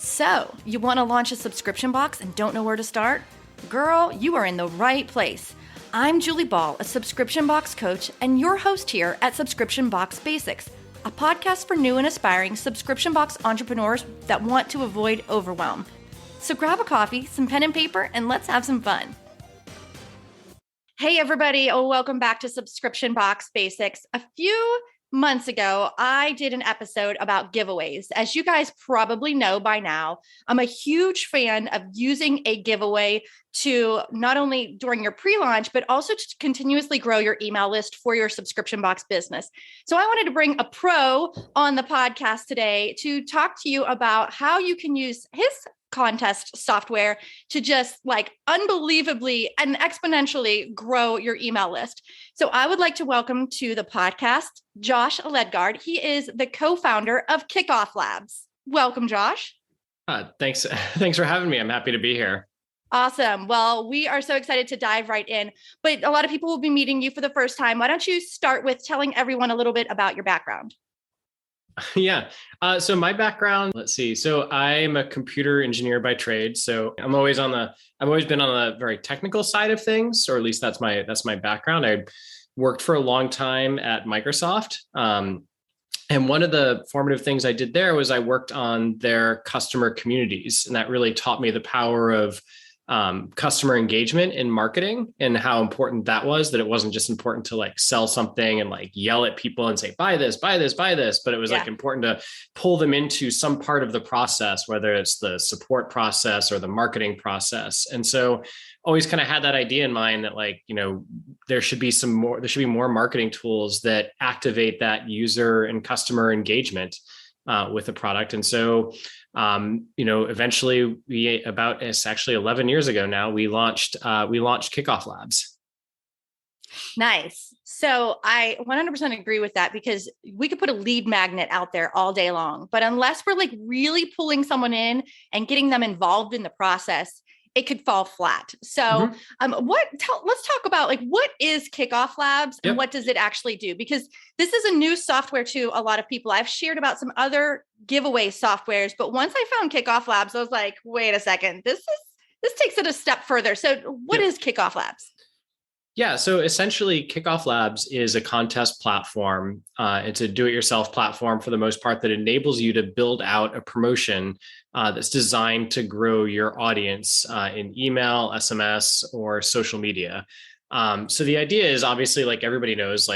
So, you want to launch a subscription box and don't know where to start? Girl, you are in the right place. I'm Julie Ball, a subscription box coach, and your host here at Subscription Box Basics, a podcast for new and aspiring subscription box entrepreneurs that want to avoid overwhelm. So grab a coffee, some pen and paper, and let's have some fun. Hey, everybody. Welcome back to Subscription Box Basics. A few months ago, I did an episode about giveaways. As you guys probably know by now, I'm a huge fan of using a giveaway to not only during your pre-launch, but also to continuously grow your email list for your subscription box business. So I wanted to bring a pro on the podcast today to talk to you about how you can use his contest software to just unbelievably and exponentially grow your email list. So I would like to welcome to the podcast, Josh Ledgard. He is the co-founder of KickoffLabs. Welcome, Josh. Thanks for having me. I'm happy to be here. Awesome. Well, we are so excited to dive right in, but a lot of people will be meeting you for the first time. Why don't you start with telling everyone a little bit about your background? Yeah. So my background, let's see. So I'm a computer engineer by trade. So I've always been on the very technical side of things, or at least that's my background. I worked for a long time at Microsoft. And one of the formative things I did there was I worked on their customer communities. And that really taught me the power of customer engagement in marketing and how important that was, that it wasn't just important to sell something and yell at people and say, buy this, buy this, buy this. But it was important to pull them into some part of the process, whether it's the support process or the marketing process. And so always kind of had that idea in mind that there should be more marketing tools that activate that user and customer engagement with the product. And so eventually it's actually 11 years ago now, we launched KickoffLabs. Nice. So I 100% agree with that, because we could put a lead magnet out there all day long, but unless we're really pulling someone in and getting them involved in the process, it could fall flat. So let's talk about what is KickoffLabs and what does it actually do? Because this is a new software to a lot of people. I've shared about some other giveaway softwares, but once I found KickoffLabs, I was like, wait a second, this takes it a step further. So what is KickoffLabs? Yeah. So essentially KickoffLabs is a contest platform. It's a do-it-yourself platform for the most part that enables you to build out a promotion that's designed to grow your audience in email, SMS, or social media. So the idea is obviously, everybody knows,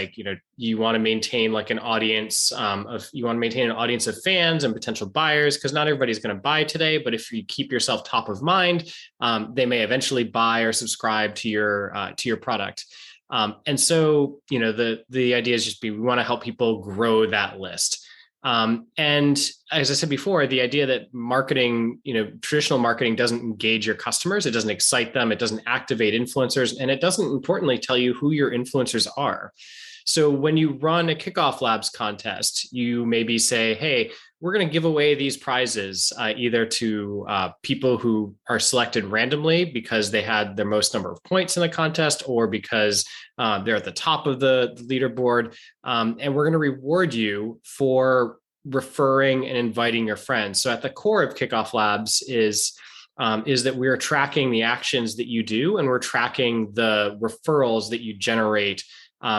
you want to maintain an audience of fans and potential buyers, because not everybody's going to buy today. But if you keep yourself top of mind, they may eventually buy or subscribe to your product. And so, the idea is we want to help people grow that list. And as I said before, the idea that marketing, traditional marketing doesn't engage your customers, it doesn't excite them, it doesn't activate influencers, and it doesn't importantly tell you who your influencers are. So when you run a KickoffLabs contest, you maybe say, hey, we're going to give away these prizes either to people who are selected randomly because they had their most number of points in the contest, or because they're at the top of the leaderboard. And we're going to reward you for referring and inviting your friends. So at the core of KickoffLabs is that we're tracking the actions that you do, and we're tracking the referrals that you generate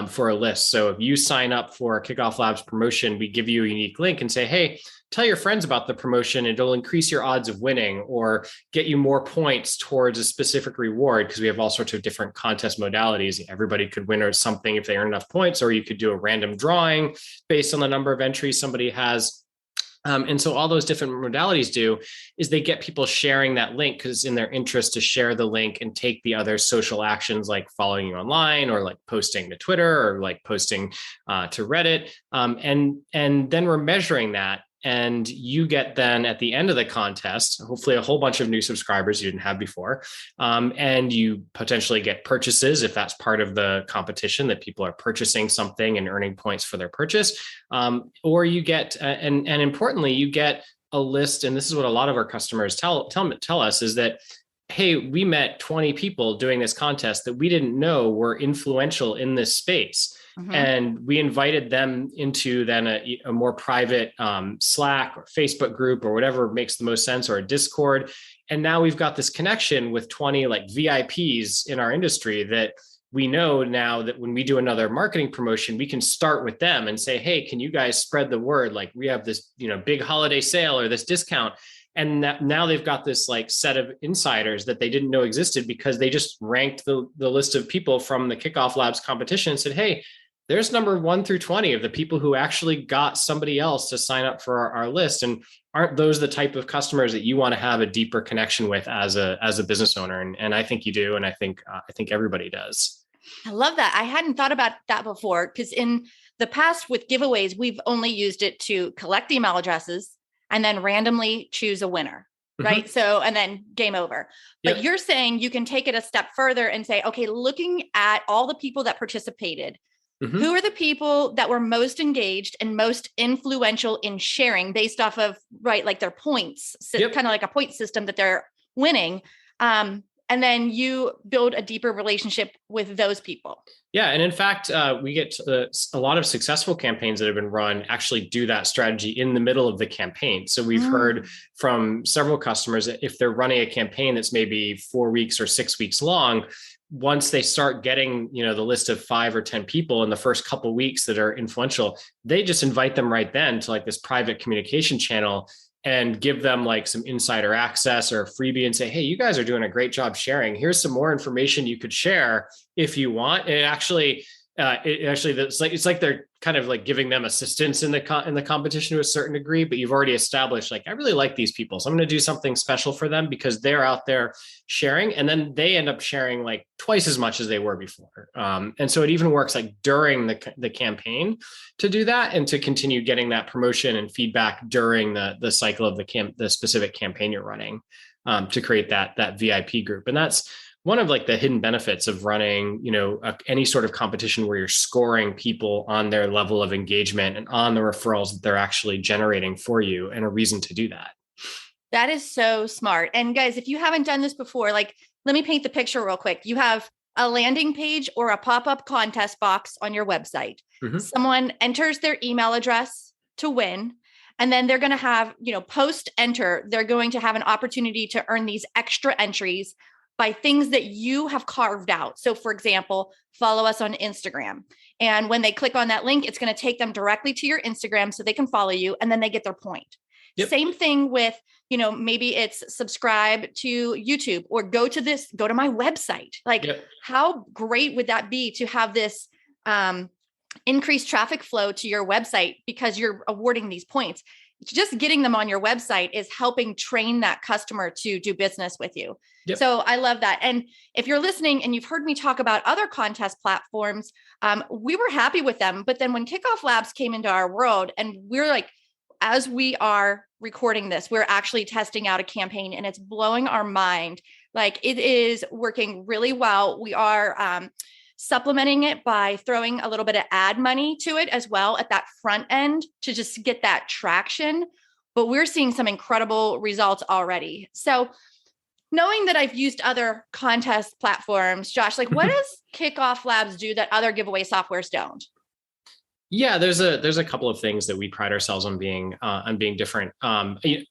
for a list. So if you sign up for a KickoffLabs promotion, we give you a unique link and say, hey, tell your friends about the promotion, and it'll increase your odds of winning or get you more points towards a specific reward, because we have all sorts of different contest modalities. Everybody could win or something if they earn enough points, or you could do a random drawing based on the number of entries somebody has. And so all those different modalities do is they get people sharing that link, because it's in their interest to share the link and take the other social actions, like following you online, or posting to Twitter, or posting to Reddit. And then we're measuring that. And you get then at the end of the contest, hopefully a whole bunch of new subscribers you didn't have before. And you potentially get purchases if that's part of the competition, that people are purchasing something and earning points for their purchase. Or you get, and importantly, you get a list. And this is what a lot of our customers tell us, is that, hey, we met 20 people doing this contest that we didn't know were influential in this space. And we invited them into then a more private Slack or Facebook group or whatever makes the most sense, or a Discord. And now we've got this connection with 20 like VIPs in our industry that we know now that when we do another marketing promotion, we can start with them and say, hey, can you guys spread the word? Like we have this, big holiday sale or this discount. And now they've got this like set of insiders that they didn't know existed because they just ranked the list of people from the Kickoff Labs competition and said, hey, there's number 1 through 20 of the people who actually got somebody else to sign up for our list. And aren't those the type of customers that you want to have a deeper connection with as a business owner? And I think you do. And I think everybody does. I love that. I hadn't thought about that before, because in the past with giveaways, we've only used it to collect email addresses and then randomly choose a winner. Right. So, and then game over. But you're saying you can take it a step further and say, okay, looking at all the people that participated, who are the people that were most engaged and most influential in sharing based off of, right, like their points, kind of like a point system that they're winning. And then you build a deeper relationship with those people. Yeah. And in fact, we get a lot of successful campaigns that have been run actually do that strategy in the middle of the campaign. So we've heard from several customers that if they're running a campaign that's maybe 4 weeks or 6 weeks long, once they start getting, the list of 5 or 10 people in the first couple of weeks that are influential, they just invite them right then to like this private communication channel and give them like some insider access or a freebie and say, hey, you guys are doing a great job sharing. Here's some more information you could share if you want. And it's like they're kind of like giving them assistance in the competition to a certain degree, but you've already established like, I really like these people, so I'm going to do something special for them because they're out there sharing. And then they end up sharing like twice as much as they were before. And so it even works like during the campaign to do that and to continue getting that promotion and feedback during the cycle of the specific campaign you're running, to create that VIP group. And that's one of like the hidden benefits of running, any sort of competition where you're scoring people on their level of engagement and on the referrals that they're actually generating for you, and a reason to do that. That is so smart. And guys, if you haven't done this before, like, let me paint the picture real quick. You have a landing page or a pop-up contest box on your website. Someone enters their email address to win. And then they're going to have, post enter, they're going to have an opportunity to earn these extra entries by things that you have carved out. So for example, follow us on Instagram. And when they click on that link, it's going to take them directly to your Instagram so they can follow you, and then they get their point. Same thing with, maybe it's subscribe to YouTube or go to my website. Like how great would that be to have this increased traffic flow to your website because you're awarding these points? Just getting them on your website is helping train that customer to do business with you. So I love that. And if you're listening and you've heard me talk about other contest platforms, we were happy with them. But then when Kickoff Labs came into our world, and we're like, as we are recording this, we're actually testing out a campaign and it's blowing our mind. Like it is working really well. We are supplementing it by throwing a little bit of ad money to it as well at that front end to just get that traction. But we're seeing some incredible results already. So knowing that I've used other contest platforms, Josh, like what does Kickoff Labs do that other giveaway softwares don't? Yeah, there's a couple of things that we pride ourselves on being different.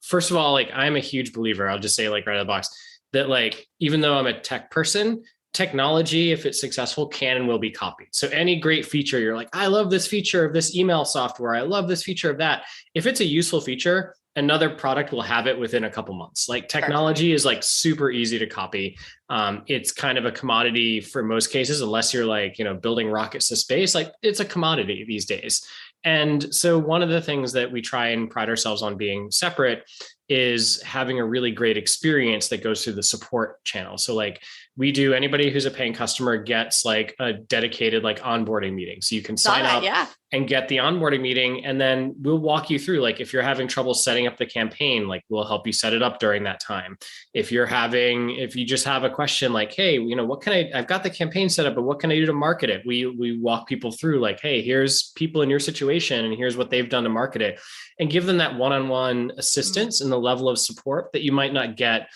First of all, like I'm a huge believer, I'll just say like right out of the box, that like, even though I'm a tech person, technology, if it's successful, can and will be copied. So any great feature, you're like, I love this feature of this email software. I love this feature of that. If it's a useful feature, another product will have it within a couple months. Like technology is like super easy to copy. It's kind of a commodity for most cases, unless you're like, building rockets to space, like it's a commodity these days. And so one of the things that we try and pride ourselves on being separate is having a really great experience that goes through the support channel. So like anybody who's a paying customer gets like a dedicated like onboarding meeting. So you can sign up and get the onboarding meeting. And then we'll walk you through, like, if you're having trouble setting up the campaign, like we'll help you set it up during that time. If you just have a question like, hey, I've got the campaign set up, but what can I do to market it? We walk people through like, hey, here's people in your situation and here's what they've done to market it, and give them that one-on-one assistance and the level of support that you might not get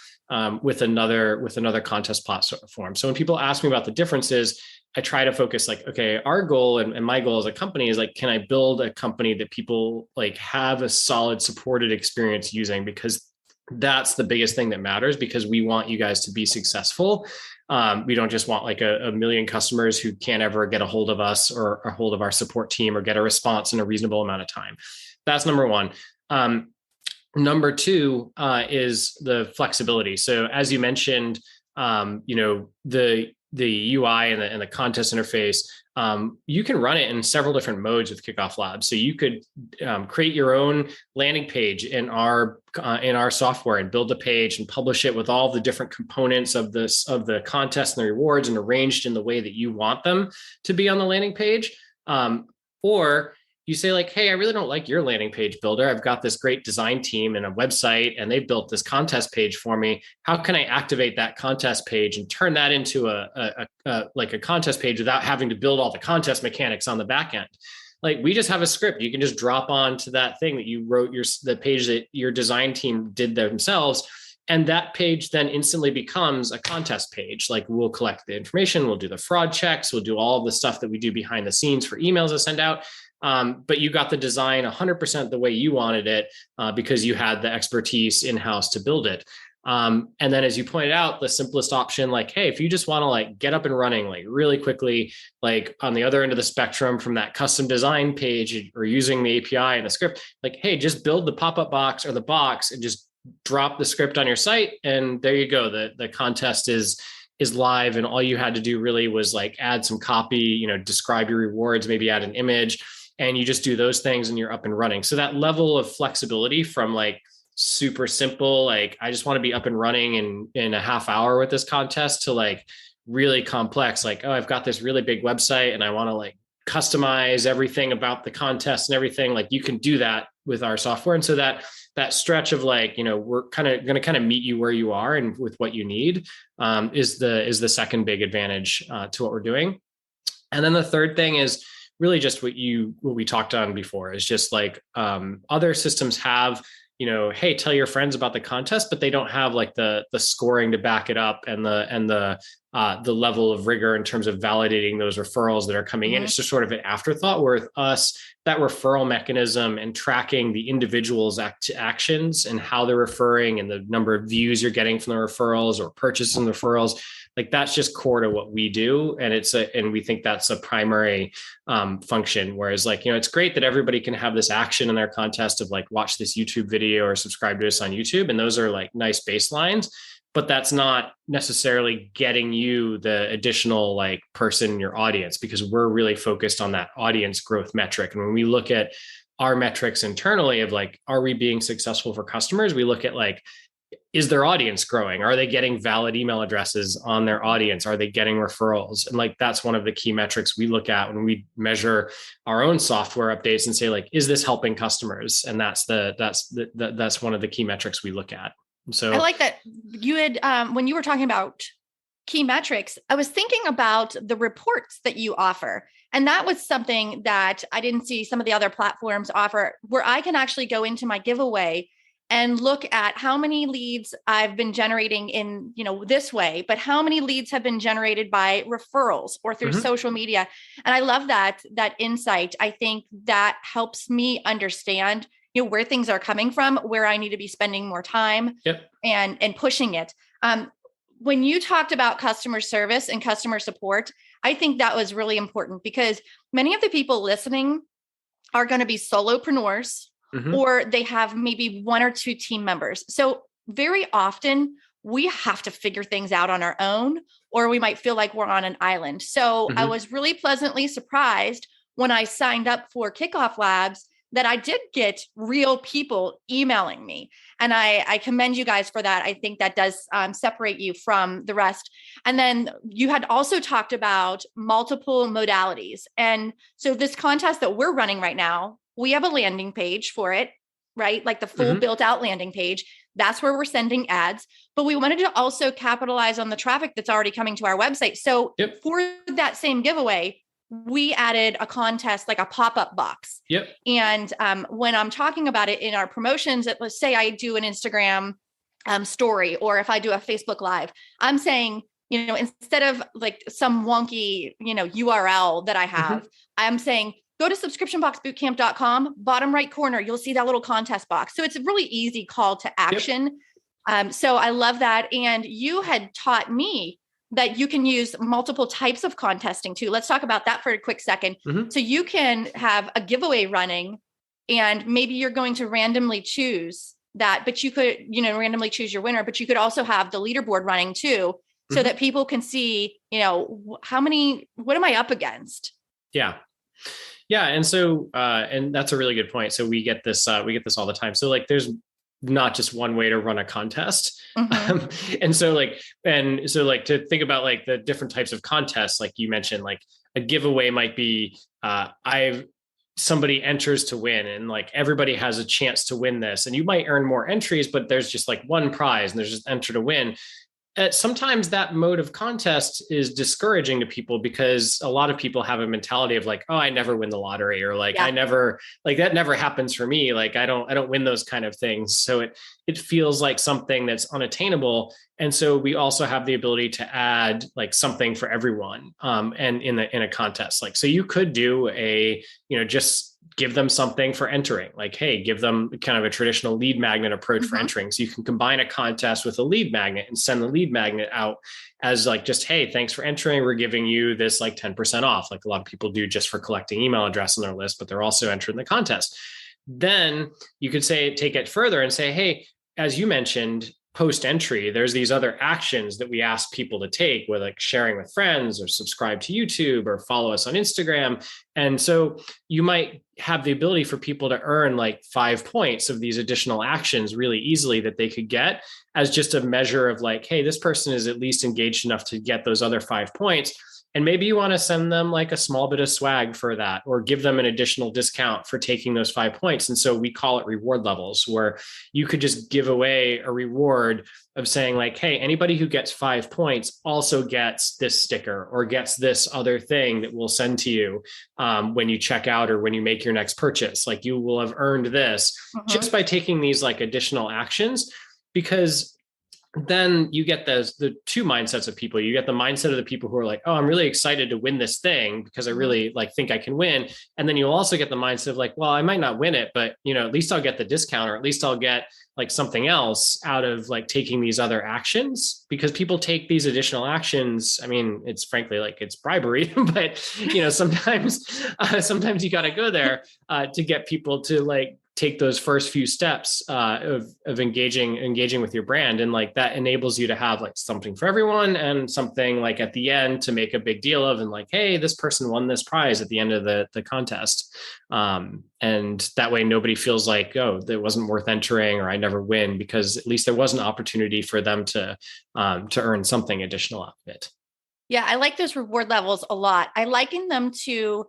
with another contest platform. So when people ask me about the differences, I try to focus like, okay, our goal and my goal as a company is like, can I build a company that people like have a solid supported experience using? Because that's the biggest thing that matters, because we want you guys to be successful. We don't just want like a million customers who can't ever get a hold of us or a hold of our support team or get a response in a reasonable amount of time. That's number one. Number two is the flexibility. So as you mentioned, the UI and the contest interface, you can run it in several different modes with KickoffLabs. So you could create your own landing page in our software and build a page and publish it with all the different components of the contest and the rewards and arranged in the way that you want them to be on the landing page. Or you say like, hey, I really don't like your landing page builder. I've got this great design team and a website, and they built this contest page for me. How can I activate that contest page and turn that into a contest page without having to build all the contest mechanics on the back end? Like, we just have a script. You can just drop onto that thing that you wrote, the page that your design team did themselves. And that page then instantly becomes a contest page. Like, we'll collect the information, we'll do the fraud checks, we'll do all of the stuff that we do behind the scenes for emails to send out. But you got the design 100% the way you wanted it, because you had the expertise in-house to build it. And then, as you pointed out, the simplest option, like, hey, if you just want to like get up and running like really quickly, like on the other end of the spectrum from that custom design page or using the API and the script, like, hey, just build the pop-up box or the box and just drop the script on your site. And there you go. The contest is live. And all you had to do really was like add some copy, describe your rewards, maybe add an image, and you just do those things and you're up and running. So that level of flexibility from like super simple, like, I just want to be up and running in a half hour with this contest, to like really complex, like, oh, I've got this really big website and I want to like customize everything about the contest and everything. Like, you can do that with our software. And so that stretch of like, we're going to meet you where you are and with what you need, is the second big advantage to what we're doing. And then the third thing is really just what we talked on before, is just like, other systems have, hey, tell your friends about the contest, but they don't have like the scoring to back it up and the level of rigor in terms of validating those referrals that are coming in. It's just sort of an afterthought. Where with us, that referral mechanism and tracking the individual's actions and how they're referring and the number of views you're getting from the referrals or purchases and referrals, like, that's just core to what we do. And and we think that's a primary function. Whereas like, it's great that everybody can have this action in their contest of like, watch this YouTube video or subscribe to us on YouTube. And those are like nice baselines, but that's not necessarily getting you the additional like person in your audience, because we're really focused on that audience growth metric. And when we look at our metrics internally of like, are we being successful for customers? We look at like, is their audience growing? Are they getting valid email addresses on their audience? Are they getting referrals? And like, that's one of the key metrics we look at when we measure our own software updates and say like, is this helping customers? And that's one of the key metrics we look at. So I like that you had, when you were talking about key metrics, I was thinking about the reports that you offer. And that was something that I didn't see some of the other platforms offer, where I can actually go into my giveaway and look at how many leads I've been generating in, this way, but how many leads have been generated by referrals or through social media. And I love that insight. I think that helps me understand, where things are coming from, where I need to be spending more time and pushing it. When you talked about customer service and customer support, I think that was really important, because many of the people listening are going to be solopreneurs, or they have maybe one or two team members. So very often we have to figure things out on our own, or we might feel like we're on an island. So I was really pleasantly surprised when I signed up for Kickoff Labs that I did get real people emailing me. And I commend you guys for that. I think that does separate you from the rest. And then you had also talked about multiple modalities. And so this contest that we're running right now, we have a landing page for it, right? Like the full built out landing page. That's where we're sending ads. But we wanted to also capitalize on the traffic that's already coming to our website. So for that same giveaway, we added a contest, like a pop-up box. And when I'm talking about it in our promotions, let's say I do an Instagram story, or if I do a Facebook Live, I'm saying, instead of like some wonky, URL that I have, I'm saying, go to subscriptionboxbootcamp.com, bottom right corner, you'll see that little contest box. So it's a really easy call to action. So I love that. And you had taught me that you can use multiple types of contesting too. Let's talk about that for a quick second. So you can have a giveaway running, and maybe you're going to randomly choose that, but you could, randomly choose your winner, but you could also have the leaderboard running too, so that people can see, what am I up against? Yeah. Yeah. And so, and that's a really good point. So we get this all the time. So like, there's not just one way to run a contest. And so to think about like the different types of contests, like you mentioned, like a giveaway might be, somebody enters to win, and like everybody has a chance to win this, and you might earn more entries, but there's just like one prize and there's just enter to win. Sometimes that mode of contest is discouraging to people, because a lot of people have a mentality of like, oh, I never win the lottery, or like, I never, like that never happens for me. Like, I don't win those kind of things. So it feels like something that's unattainable. And so we also have the ability to add like something for everyone. And in a contest, like, so you could do just give them something for entering, like, hey, give them kind of a traditional lead magnet approach for entering. So you can combine a contest with a lead magnet and send the lead magnet out as like, just, hey, thanks for entering. We're giving you this like 10% off, like a lot of people do just for collecting email address on their list, but they're also entering the contest. Then you could take it further and say, hey, as you mentioned, post entry, there's these other actions that we ask people to take, whether like sharing with friends or subscribe to YouTube or follow us on Instagram. And so you might have the ability for people to earn like 5 points of these additional actions really easily that they could get as just a measure of like, hey, this person is at least engaged enough to get those other 5 points. And maybe you want to send them like a small bit of swag for that, or give them an additional discount for taking those 5 points. And so we call it reward levels, where you could just give away a reward of saying like, hey, anybody who gets 5 points also gets this sticker or gets this other thing that we'll send to you when you check out or when you make your next purchase. Like, you will have earned this just by taking these like additional actions, because then you get the two mindsets of people. You get the mindset of the people who are like, oh, I'm really excited to win this thing because I really like think I can win. And then you'll also get the mindset of like, well, I might not win it, but at least I'll get the discount, or at least I'll get like something else out of like taking these other actions, because people take these additional actions. I mean, it's frankly like it's bribery, but sometimes you got to go there to get people to like take those first few steps of engaging with your brand. And like that enables you to have like something for everyone, and something like at the end to make a big deal of, and like, hey, this person won this prize at the end of the contest. And that way nobody feels like, oh, that wasn't worth entering, or I never win, because at least there was an opportunity for them to earn something additional out of it. Yeah, I like those reward levels a lot. I liken them to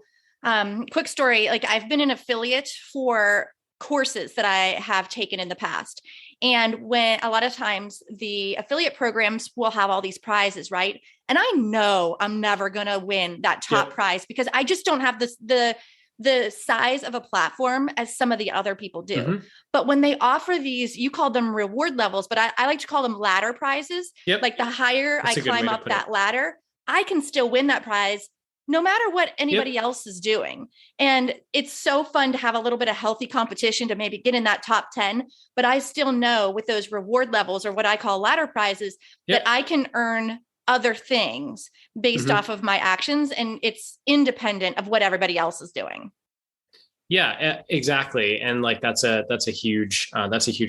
quick story. Like, I've been an affiliate for courses that I have taken in the past. And when a lot of times the affiliate programs will have all these prizes, right? And I know I'm never going to win that top prize, because I just don't have the size of a platform as some of the other people do. But when they offer these, you call them reward levels, but I like to call them ladder prizes. Like, the higher I climb up that ladder, I can still win that prize no matter what anybody else is doing. And it's so fun to have a little bit of healthy competition to maybe get in that top 10. But I still know with those reward levels, or what I call ladder prizes, that I can earn other things based off of my actions. And it's independent of what everybody else is doing. Yeah, exactly. And like, that's a huge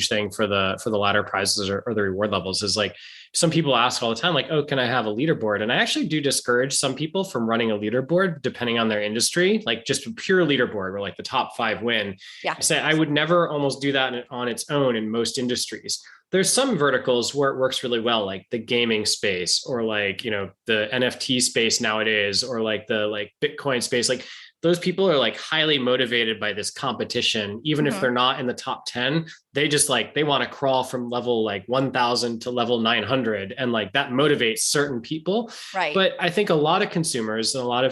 thing for the ladder prizes or the reward levels, is like, some people ask all the time, like, oh, can I have a leaderboard? And I actually do discourage some people from running a leaderboard, depending on their industry, like just a pure leaderboard where like the top 5 win. I say I would never almost do that on its own in most industries. There's some verticals where it works really well, like the gaming space, or like, the NFT space nowadays, or like the like Bitcoin space. Like, those people are like highly motivated by this competition. Even if they're not in the top 10, they just like, they want to crawl from level like 1,000 to level 900. And like that motivates certain people. Right. But I think a lot of consumers and a lot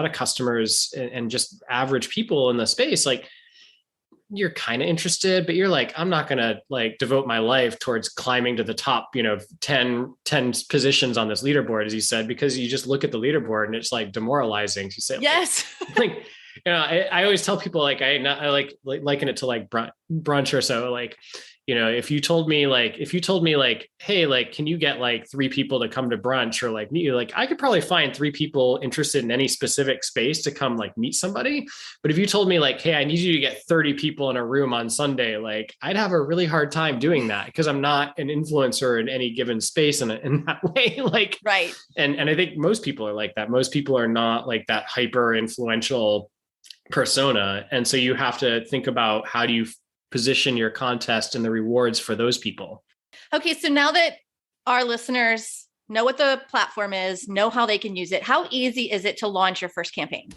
of customers and just average people in the space, like, you're kind of interested, but you're like, I'm not going to like devote my life towards climbing to the top, 10 positions on this leaderboard, as you said, because you just look at the leaderboard and it's like demoralizing. You say, Yes. like, I always tell people like, I like liken it to like brunch or so. Like, if you told me like, hey, like, can you get like 3 people to come to brunch, or like meet you, like I could probably find 3 people interested in any specific space to come like meet somebody. But if you told me like, hey, I need you to get 30 people in a room on Sunday, like I'd have a really hard time doing that because I'm not an influencer in any given space in that way. Like, right. And I think most people are like that. Most people are not like that hyper influential persona. And so you have to think about, how do you position your contest and the rewards for those people? Okay. So now that our listeners know what the platform is, know how they can use it, how easy is it to launch your first campaign?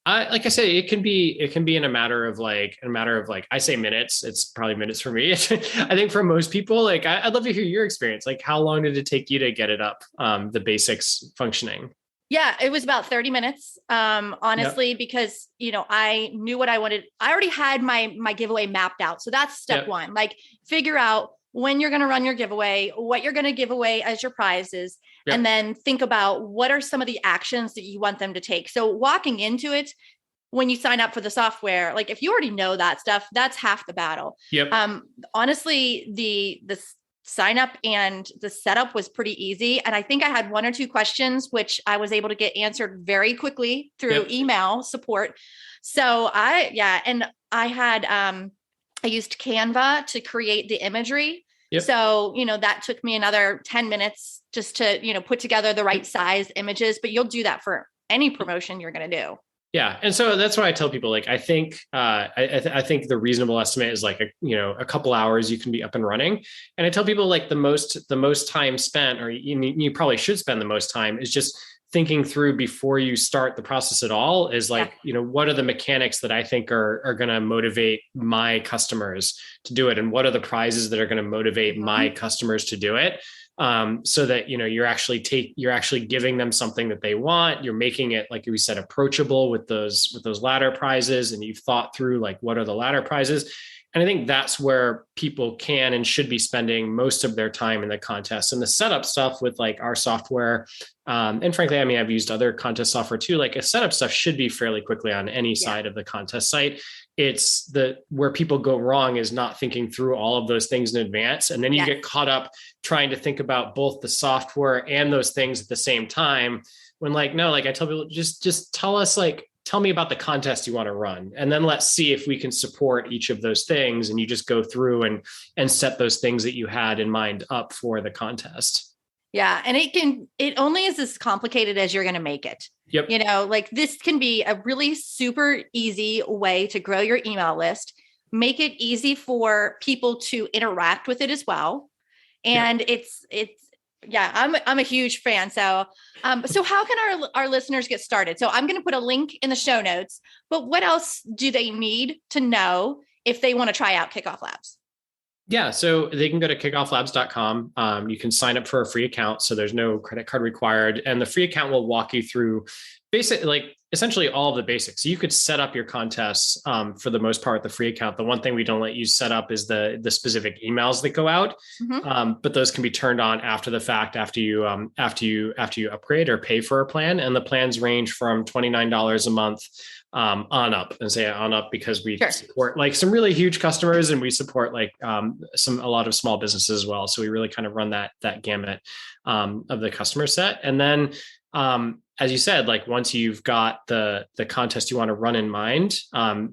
Like I say, it can be in a matter of like, I say minutes. It's probably minutes for me. I think for most people, like I'd love to hear your experience. Like, how long did it take you to get it up, the basics functioning? Yeah, it was about 30 minutes. Honestly, Yep. because, I knew what I wanted. I already had my giveaway mapped out. So that's step Yep. one, like figure out when you're going to run your giveaway, what you're going to give away as your prizes, Yep. and then think about what are some of the actions that you want them to take. So walking into it, when you sign up for the software, like if you already know that stuff, that's half the battle. Yep. Honestly, the sign up and the setup was pretty easy. And I think I had 1 or 2 questions, which I was able to get answered very quickly through email support. So I used Canva to create the imagery. Yep. So, that took me another 10 minutes just to, put together the right size images, but you'll do that for any promotion you're going to do. Yeah. And so that's why I tell people, like, I think, I think the reasonable estimate is like, a couple hours you can be up and running. And I tell people like the most time spent, or you probably should spend the most time, is just thinking through before you start the process at all, is like, what are the mechanics that I think are going to motivate my customers to do it? And what are the prizes that are going to motivate my customers to do it? So that, you're actually giving them something that they want. You're making it, like we said, approachable with those ladder prizes. And you've thought through like, what are the ladder prizes? And I think that's where people can and should be spending most of their time in the contest. And the setup stuff with like our software, and frankly, I mean, I've used other contest software too. Like a setup stuff should be fairly quickly on any side of the contest site. It's where people go wrong is not thinking through all of those things in advance. And then you get caught up trying to think about both the software and those things at the same time. When like, no, like I tell people, just tell me about the contest you want to run. And then let's see if we can support each of those things. And you just go through and set those things that you had in mind up for the contest. Yeah. And it only is as complicated as you're going to make it. Yep. Like this can be a really super easy way to grow your email list, make it easy for people to interact with it as well. And I'm a huge fan. So how can our listeners get started? So I'm going to put a link in the show notes, but what else do they need to know if they want to try out Kickoff Labs? Yeah, so they can go to kickofflabs.com. You can sign up for a free account, so there's no credit card required. And the free account will walk you through essentially all of the basics. So you could set up your contests for the most part, the free account. The one thing we don't let you set up is the specific emails that go out, but those can be turned on after the fact, after you upgrade or pay for a plan. And the plans range from $29 a month on up, and say on up because we support like some really huge customers, and we support like a lot of small businesses as well. So we really kind of run that gamut of the customer set. And then as you said, like once you've got the contest you want to run in mind,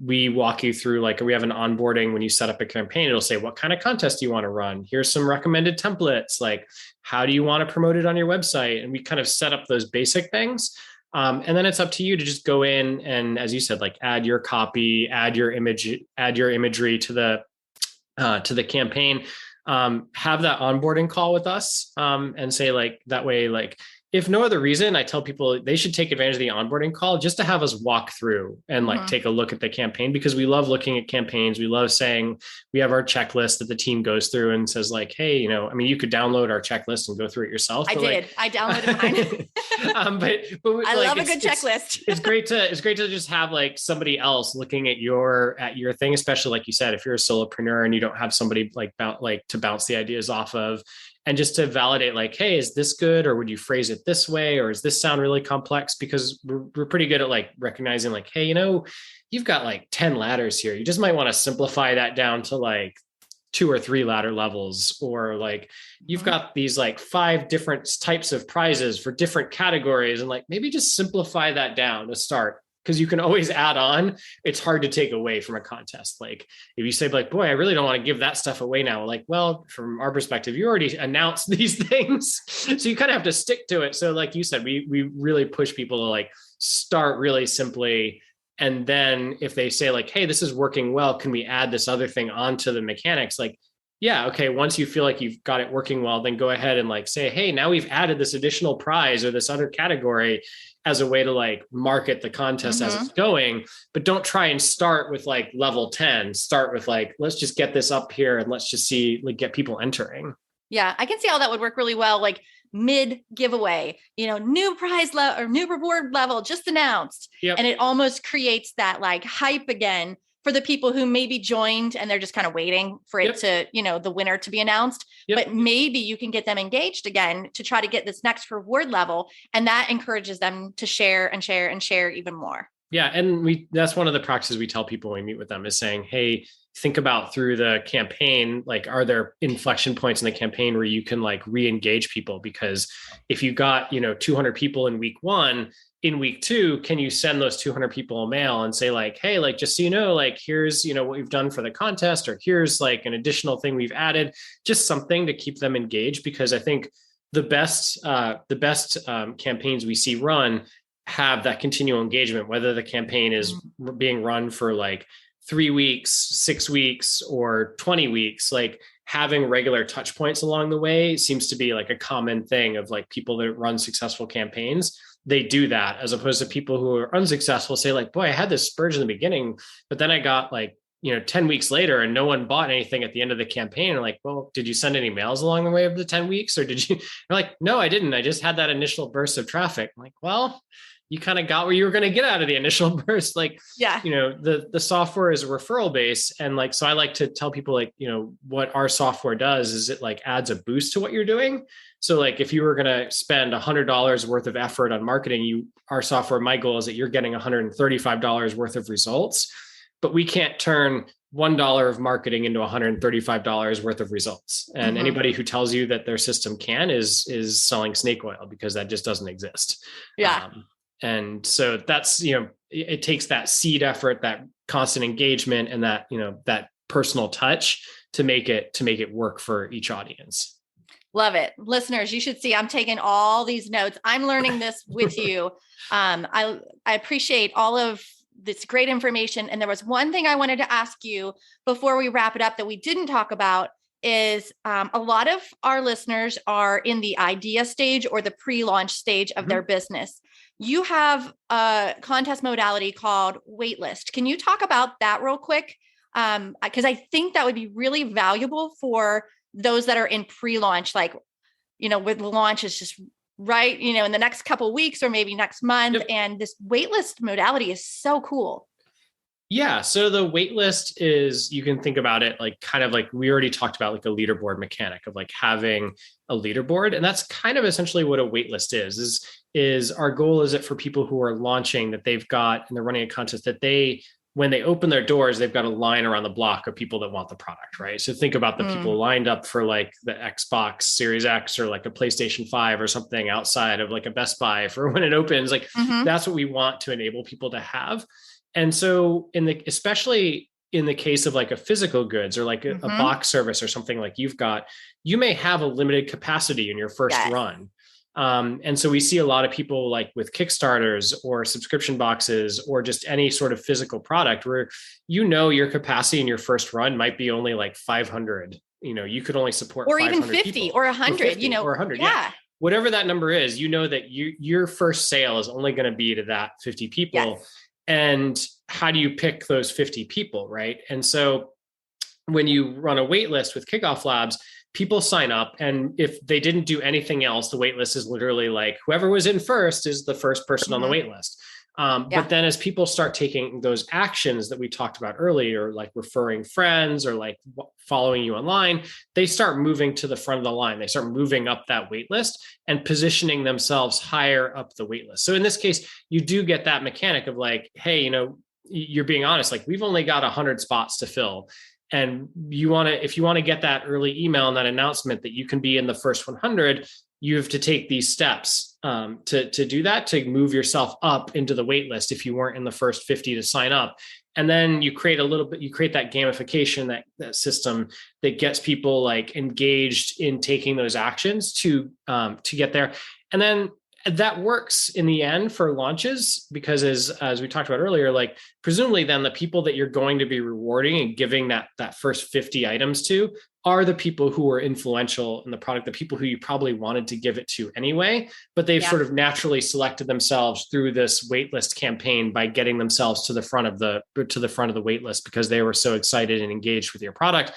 we walk you through, like we have an onboarding. When you set up a campaign, it'll say, what kind of contest do you want to run? Here's some recommended templates. Like, how do you want to promote it on your website? And we kind of set up those basic things. And then it's up to you to just go in and, as you said, like add your copy, add your imagery to the campaign, have that onboarding call with us, and say like, that way, like, if no other reason, I tell people they should take advantage of the onboarding call just to have us walk through and like take a look at the campaign, because we love looking at campaigns. We love saying we have our checklist that the team goes through and says like, hey, you could download our checklist and go through it yourself. I did. I downloaded mine. but I love a good checklist. It's great to just have like somebody else looking at your thing, especially like you said, if you're a solopreneur and you don't have somebody like to bounce the ideas off of. And just to validate like, hey, is this good? Or would you phrase it this way? Or does this sound really complex? Because we're pretty good at like recognizing like, hey, you've got like 10 ladders here. You just might want to simplify that down to like 2 or 3 ladder levels. Or like, you've got these like 5 different types of prizes for different categories. And like, maybe just simplify that down to start. Because you can always add on. It's hard to take away from a contest. Like if you say like, boy, I really don't want to give that stuff away now. Like, well, from our perspective, you already announced these things. So you kind of have to stick to it. So like you said, we really push people to like start really simply. And then if they say like, hey, this is working well, can we add this other thing onto the mechanics? Like, yeah, okay. Once you feel like you've got it working well, then go ahead and like say, hey, now we've added this additional prize or this other category as a way to like market the contest as it's going. But don't try and start with like level 10. Start with like, let's just get this up here and let's just see, like, get people entering. Yeah, I can see how that would work really well. Like mid giveaway, new prize level or new reward level just announced. Yep. And it almost creates that like hype again for the people who maybe joined and they're just kind of waiting for it to, the winner to be announced. But maybe you can get them engaged again to try to get this next reward level. And that encourages them to share and share and share even more. Yeah. And that's one of the practices we tell people when we meet with them is saying, hey, think about through the campaign, like, are there inflection points in the campaign where you can like re-engage people? Because if you got, 200 people in week 1, in week 2, can you send those 200 people a mail and say like, hey, like, just so you know, like, here's, what we've done for the contest, or here's like an additional thing we've added, just something to keep them engaged. Because I think the best campaigns we see run have that continual engagement, whether the campaign is being run for like 3 weeks, 6 weeks, or 20 weeks, like having regular touch points along the way seems to be like a common thing of like people that run successful campaigns. They do that, as opposed to people who are unsuccessful say like, boy, I had this spurge in the beginning, but then I got like, 10 weeks later and no one bought anything at the end of the campaign. And like, well, did you send any mails along the way of the 10 weeks? Or did you? They're like, no, I didn't. I just had that initial burst of traffic. I'm like, well, you kind of got where you were going to get out of the initial burst. Like, yeah, the software is a referral base. And like, so I like to tell people like, what our software does is it like adds a boost to what you're doing. So like, if you were going to spend $100 worth of effort on marketing, our software, my goal is that you're getting $135 worth of results, but we can't turn $1 of marketing into $135 worth of results. And anybody who tells you that their system can is selling snake oil, because that just doesn't exist. Yeah. And so that's, it takes that seed effort, that constant engagement, and that, that personal touch to make it work for each audience. Love it. Listeners, you should see, I'm taking all these notes. I'm learning this with you. I appreciate all of this great information. And there was one thing I wanted to ask you before we wrap it up that we didn't talk about is a lot of our listeners are in the idea stage or the pre-launch stage of their business. You have a contest modality called Waitlist. Can you talk about that real quick? Because I think that would be really valuable for those that are in pre-launch, like, with the launch is just right, in the next couple of weeks or maybe next month. Yep. And this Waitlist modality is so cool. Yeah. So the waitlist is, you can think about it like kind of like we already talked about, like a leaderboard mechanic of like having a leaderboard. And that's kind of essentially what a waitlist is our goal is that for people who are launching, that they've got, and they're running a contest, that when they open their doors, they've got a line around the block of people that want the product, right? So think about the people lined up for like the Xbox Series X or like a PlayStation 5 or something outside of like a Best Buy for when it opens. Like that's what we want to enable people to have. And so especially in the case of like a physical goods or like a box service or something like you've got, you may have a limited capacity in your first run. And so we see a lot of people like with Kickstarters or subscription boxes or just any sort of physical product where, your capacity in your first run might be only like 500, you could only support or even 50 people, or 100, or 100. Yeah. whatever that number is, you know that your first sale is only going to be to that 50 people. Yes. And how do you pick those 50 people, right? And so when you run a wait list with Kickoff Labs, people sign up. And if they didn't do anything else, the wait list is literally like whoever was in first is the first person on the wait list. But then as people start taking those actions that we talked about earlier, like referring friends or like following you online, they start moving to the front of the line. They start moving up that wait list and positioning themselves higher up the wait list. So in this case, you do get that mechanic of like, hey, you're being honest, like we've only got 100 spots to fill. And if you want to get that early email and that announcement that you can be in the first 100, you have to take these steps to do that, to move yourself up into the wait list if you weren't in the first 50 to sign up. And then you create that gamification, that system that gets people like engaged in taking those actions to get there. And then that works in the end for launches, because as we talked about earlier, like presumably then the people that you're going to be rewarding and giving that first 50 items to are the people who are influential in the product, the people who you probably wanted to give it to anyway, but they've sort of naturally selected themselves through this waitlist campaign by getting themselves to the front of the waitlist because they were so excited and engaged with your product.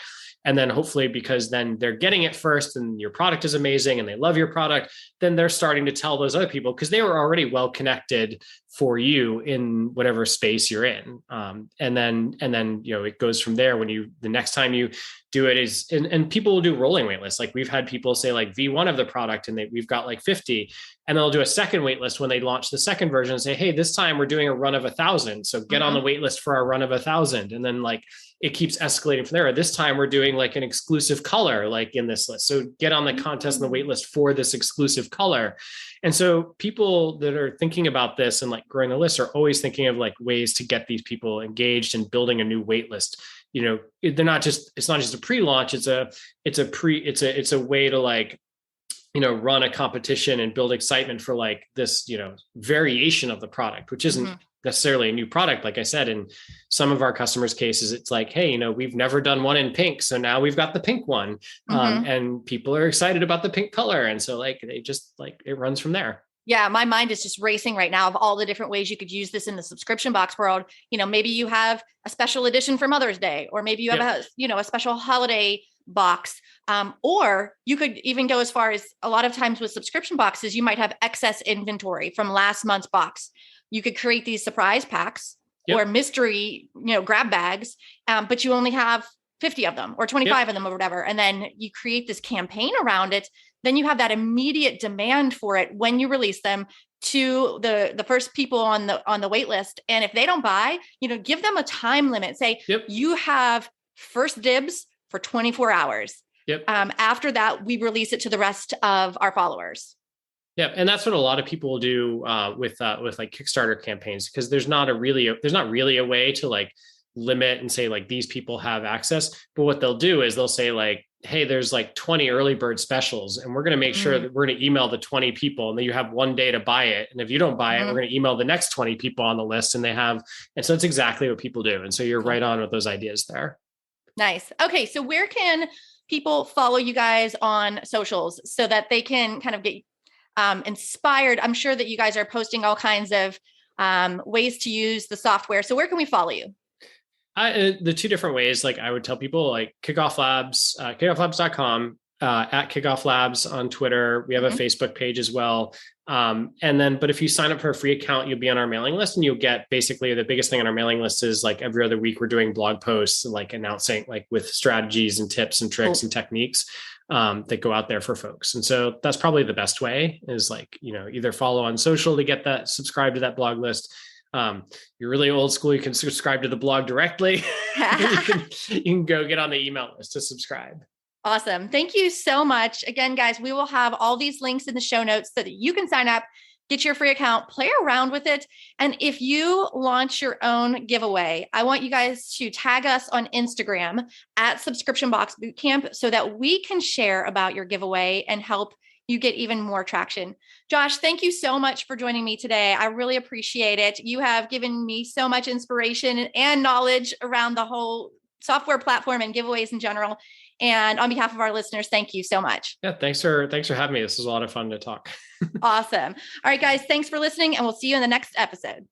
And then hopefully, because then they're getting it first and your product is amazing and they love your product, then they're starting to tell those other people because they were already well connected for you in whatever space you're in. And then it goes from there. When the next time you do it is, and people will do rolling wait lists. Like we've had people say like V1 of the product and we've got like 50, and they'll do a second wait list when they launch the second version and say, hey, this time we're doing a run of 1,000. So get on the wait list for our run of 1,000. And then like it keeps escalating from there. This time we're doing like an exclusive color, like in this list. So get on the contest and the wait list for this exclusive color. And so people that are thinking about this and like growing the list are always thinking of like ways to get these people engaged and building a new wait list. It's not just a pre-launch. It's a way to like, run a competition and build excitement for like this, variation of the product, which isn't necessarily a new product. Like I said, in some of our customers' cases, it's like, hey, we've never done one in pink. So now we've got the pink one. And people are excited about the pink color. And so like, they just like, it runs from there. Yeah, my mind is just racing right now of all the different ways you could use this in the subscription box world. Maybe you have a special edition for Mother's Day, or maybe you have a special holiday box. Or you could even go as far as a lot of times with subscription boxes, you might have excess inventory from last month's box. You could create these surprise packs or mystery, grab bags, but you only have 50 of them or 25 of them or whatever. And then you create this campaign around it. Then you have that immediate demand for it when you release them to the first people on the wait list. And if they don't buy, give them a time limit. Say you have first dibs for 24 hours. After that, we release it to the rest of our followers. Yeah, and that's what a lot of people will do with like Kickstarter campaigns, because there's not really a way to like limit and say like these people have access. But what they'll do is they'll say like, hey, there's like 20 early bird specials, and we're going to make sure that we're going to email the 20 people, and then you have one day to buy it. And if you don't buy it, we're going to email the next 20 people on the list, and so it's exactly what people do. And so you're right on with those ideas there. Nice. Okay. So where can people follow you guys on socials so that they can kind of get inspired? I'm sure that you guys are posting all kinds of ways to use the software. So where can we follow you? The two different ways, like I would tell people, like Kickoff Labs, kickofflabs.com, at Kickoff Labs on Twitter. We have a Facebook page as well. But if you sign up for a free account, you'll be on our mailing list, and you'll get basically the biggest thing on our mailing list is like every other week we're doing blog posts, like announcing like with strategies and tips and tricks and techniques that go out there for folks. And so that's probably the best way is like, either follow on social to get that, subscribe to that blog list. You're really old school, you can subscribe to the blog directly. you can go get on the email list to subscribe. Awesome. Thank you so much. Again, guys, we will have all these links in the show notes so that you can sign up, get your free account, play around with it. And if you launch your own giveaway, I want you guys to tag us on Instagram at Subscription Box Bootcamp so that we can share about your giveaway and help you get even more traction. Josh, thank you so much for joining me today. I really appreciate it. You have given me so much inspiration and knowledge around the whole software platform and giveaways in general. And on behalf of our listeners, thank you so much. Yeah, thanks for having me. This was a lot of fun to talk. Awesome. All right, guys, thanks for listening, and we'll see you in the next episode.